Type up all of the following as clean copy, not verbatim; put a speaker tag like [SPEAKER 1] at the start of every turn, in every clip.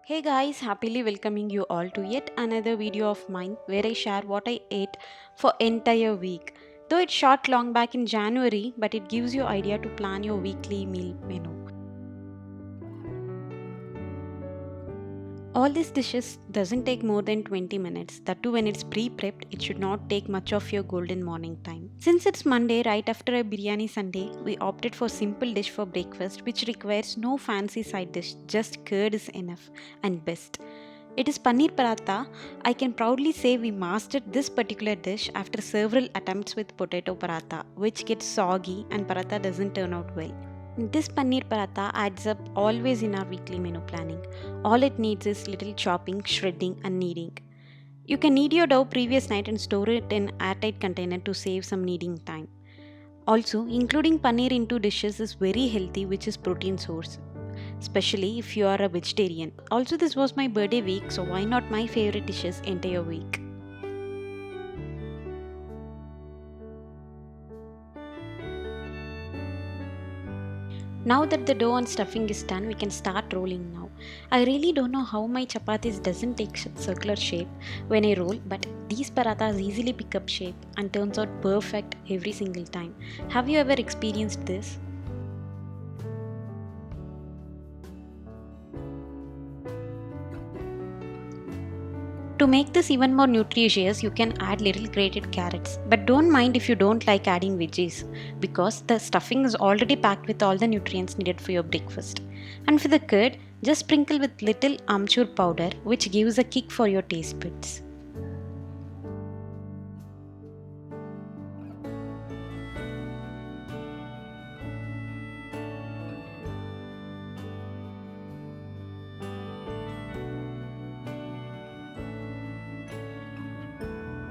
[SPEAKER 1] Hey guys, happily welcoming you all to yet another video of mine where I share what I ate for entire week. Though it shot long back in January, but it gives you idea to plan your weekly meal menu. All these dishes doesn't take more than 20 minutes. That too when it's pre-prepped, it should not take much of your golden morning time. Since it's Monday right after a biryani Sunday, we opted for simple dish for breakfast which requires no fancy side dish, just curd is enough and best. It is paneer paratha. I can proudly say we mastered this particular dish after several attempts with potato paratha, which gets soggy and paratha doesn't turn out well. This paneer paratha adds up always in our weekly menu planning. All it needs is little chopping, shredding, and kneading. You can knead your dough previous night and store it in airtight container to save some kneading time. Also, including paneer into dishes is very healthy, which is protein source, especially if you are a vegetarian. Also, this was my birthday week, so why not my favorite dishes entire week? Now that the dough and stuffing is done, we can start rolling now. I really don't know how my chapatis doesn't take circular shape when I roll, but these parathas easily pick up shape and turns out perfect every single time. Have you ever experienced this? To make this even more nutritious, you can add little grated carrots. But don't mind if you don't like adding veggies, because the stuffing is already packed with all the nutrients needed for your breakfast. And for the curd, just sprinkle with little amchur powder, which gives a kick for your taste buds.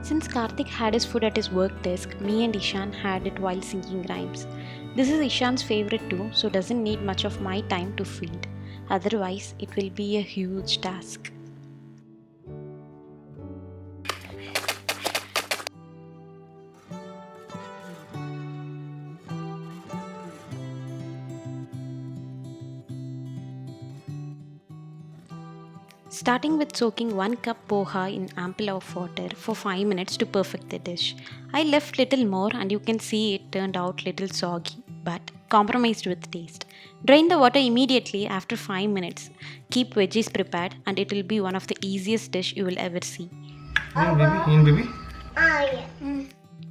[SPEAKER 1] Since Karthik had his food at his work desk, me and Ishan had it while singing rhymes. This is Ishan's favorite too, so doesn't need much of my time to feed. Otherwise, it will be a huge task. Starting with soaking 1 cup poha in ample of water for 5 minutes to perfect the dish. I left little more and you can see it turned out little soggy but compromised with taste. Drain the water immediately after 5 minutes. Keep veggies prepared and it will be one of the easiest dish you will ever see.
[SPEAKER 2] In baby.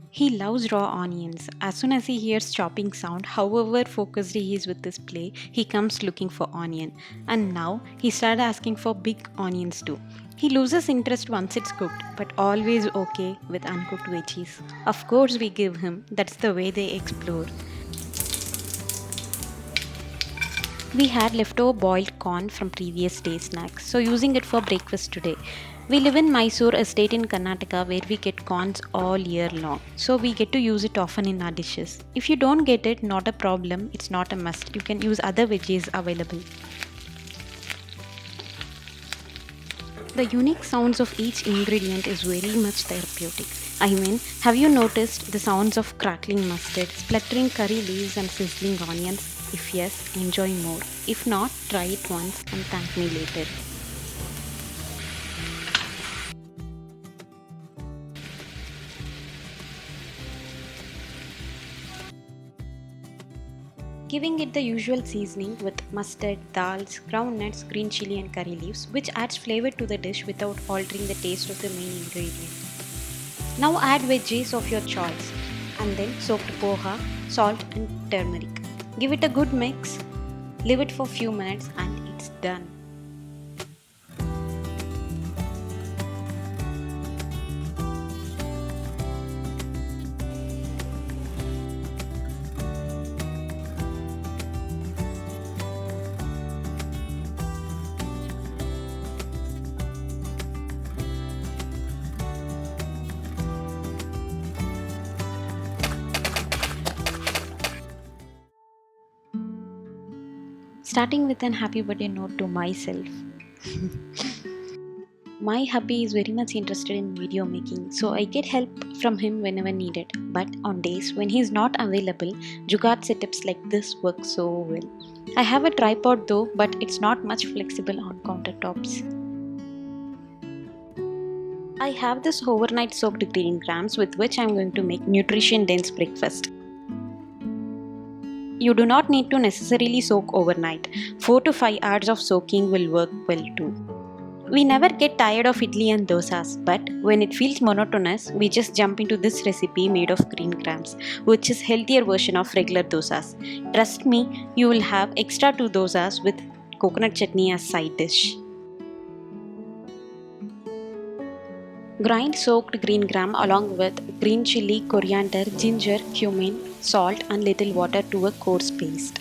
[SPEAKER 1] He loves raw onions. As soon as he hears chopping sound, however focused he is with this play, he comes looking for onion. And now he started asking for big onions too. He loses interest once it's cooked, but always okay with uncooked veggies. Of course we give him, that's the way they explore. We had leftover boiled corn from previous day's snacks, so using it for breakfast today. We live in Mysore, a state in Karnataka where we get corns all year long, so we get to use it often in our dishes. If you don't get it, not a problem, it's not a must. You can use other veggies available. The unique sounds of each ingredient is very much therapeutic. I mean, have you noticed the sounds of crackling mustard, spluttering curry leaves and sizzling onions? If yes, enjoy more. If not, try it once and thank me later. Giving it the usual seasoning with mustard, dals, ground nuts, green chili and curry leaves, which adds flavor to the dish without altering the taste of the main ingredient. Now add veggies of your choice and then soaked poha, salt and turmeric. Give it a good mix, leave it for a few minutes and it's done. Starting with an happy birthday note to myself. My hubby is very much interested in video making, so I get help from him whenever needed. But on days when he is not available, Jugaad setups like this work so well. I have a tripod though, but it's not much flexible on countertops. I have this overnight soaked green grams with which I am going to make nutrition dense breakfast. You do not need to necessarily soak overnight. 4 to 5 hours of soaking will work well too. We never get tired of idli and dosas, but when it feels monotonous, we just jump into this recipe made of green grams, which is healthier version of regular dosas. Trust me, you will have extra 2 dosas with coconut chutney as side dish. Grind soaked green gram along with green chili, coriander, ginger, cumin, salt and little water to a coarse paste.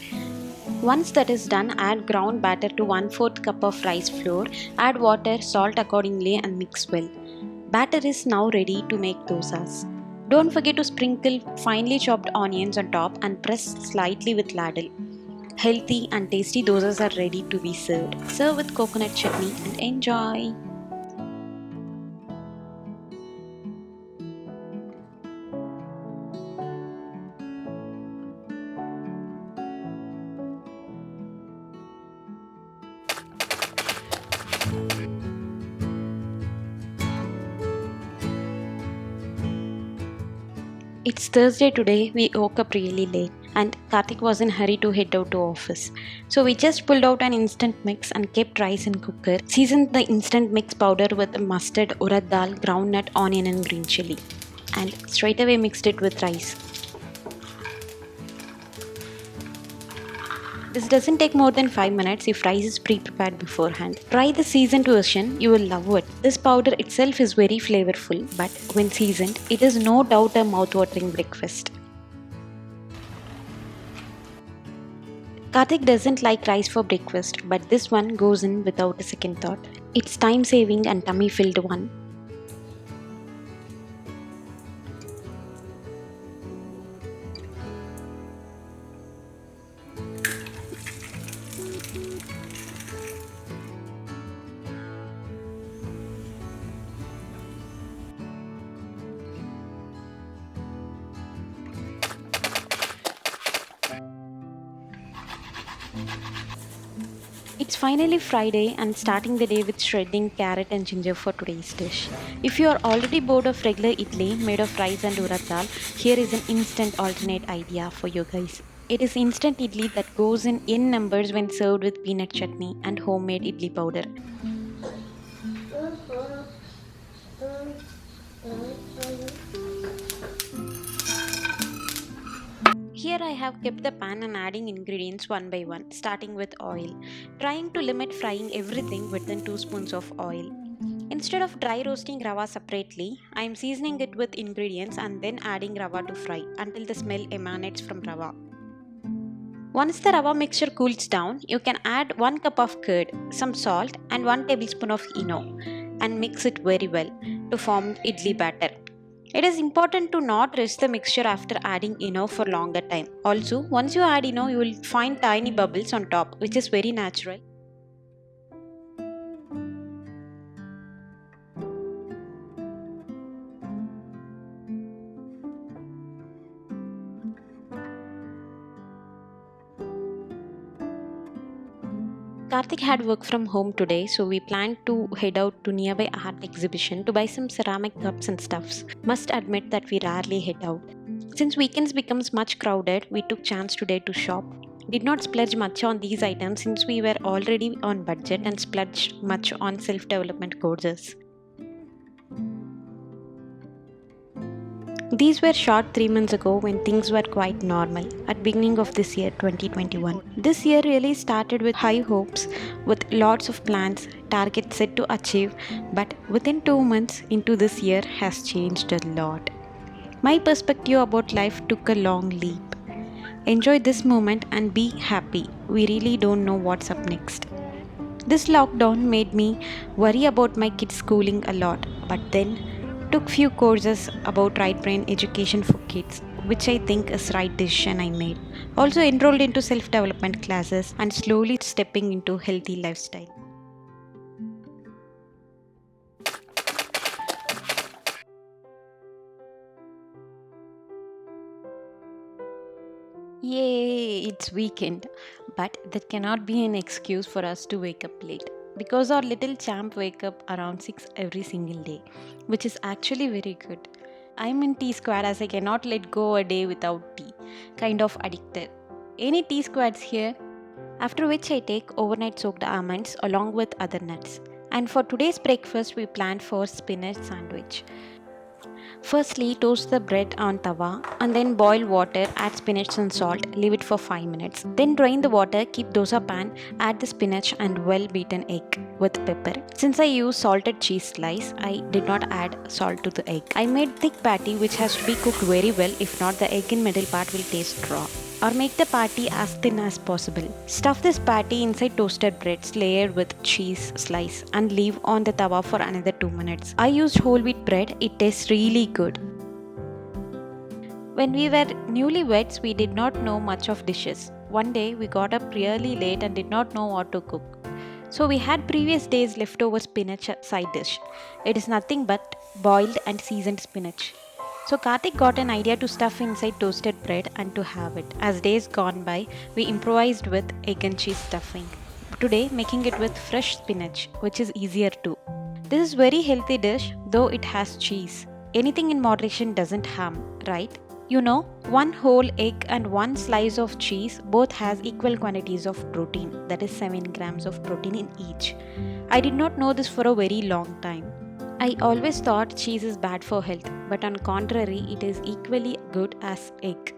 [SPEAKER 1] Once that is done, add ground batter to 1/4 cup of rice flour, add water, salt accordingly and mix well. Batter is now ready to make dosas. Don't forget to sprinkle finely chopped onions on top and press slightly with ladle. Healthy and tasty dosas are ready to be served. Serve with coconut chutney and enjoy! It's Thursday today. We woke up really late and Karthik was in a hurry to head out to office. So we just pulled out an instant mix and kept rice in cooker. Seasoned the instant mix powder with mustard, urad dal, groundnut, onion and green chili. And straight away mixed it with rice. This doesn't take more than 5 minutes if rice is pre-prepared beforehand. Try the seasoned version, you will love it. This powder itself is very flavorful, but when seasoned, it is no doubt a mouth-watering breakfast. Karthik doesn't like rice for breakfast, but this one goes in without a second thought. It's time-saving and tummy-filled one. It's finally Friday and starting the day with shredding carrot and ginger for today's dish. If you are already bored of regular idli made of rice and urad dal, here is an instant alternate idea for you guys. It is instant idli that goes in numbers when served with peanut chutney and homemade idli powder. Here I have kept the pan and adding ingredients one by one, starting with oil. Trying to limit frying everything within 2 spoons of oil. Instead of dry roasting rava separately, I am seasoning it with ingredients and then adding rava to fry until the smell emanates from rava. Once the rava mixture cools down, you can add 1 cup of curd, some salt and 1 tablespoon of eno and mix it very well to form idli batter. It is important to not rest the mixture after adding eno for longer time. Also, once you add eno, you will find tiny bubbles on top, which is very natural. Karthik had work from home today, so we planned to head out to nearby art exhibition to buy some ceramic cups and stuffs. Must admit that we rarely head out. Since weekends becomes much crowded, we took chance today to shop. Did not splurge much on these items since we were already on budget and splurged much on self-development courses. These were shot 3 months ago when things were quite normal at beginning of this year 2021. This year really started with high hopes with lots of plans, targets set to achieve, but within 2 months into this year has changed a lot. My perspective about life took a long leap. Enjoy this moment and be happy. We really don't know what's up next. This lockdown made me worry about my kids' schooling a lot, but then took few courses about right brain education for kids, which I think is right decision I made. Also enrolled into self-development classes and slowly stepping into healthy lifestyle. Yay, it's weekend. But that cannot be an excuse for us to wake up late. Because our little champ wake up around 6 every single day, which is actually very good. I'm in T square as I cannot let go a day without tea. Kind of addicted. Any T squads here? After which I take overnight soaked almonds along with other nuts. And for today's breakfast we planned for spinach sandwich. Firstly, toast the bread on tawa and then boil water, add spinach and salt, leave it for 5 minutes. Then drain the water, keep dosa pan, add the spinach and well beaten egg with pepper. Since I use salted cheese slice, I did not add salt to the egg. I made thick patty which has to be cooked very well, if not the egg in middle part will taste raw, or make the patty as thin as possible. Stuff this patty inside toasted breads layered with cheese slice and leave on the tawa for another 2 minutes. I used whole wheat bread, it tastes really good. When we were newlyweds, we did not know much of dishes. One day we got up really late and did not know what to cook. So we had previous day's leftover spinach side dish. It is nothing but boiled and seasoned spinach. So Karthik got an idea to stuff inside toasted bread and to have it. As days gone by, we improvised with egg and cheese stuffing. Today, making it with fresh spinach, which is easier too. This is very healthy dish, though it has cheese. Anything in moderation doesn't harm, right? You know, one whole egg and one slice of cheese both has equal quantities of protein, that is 7 grams of protein in each. I did not know this for a very long time. I always thought cheese is bad for health, but on contrary, it is equally good as egg.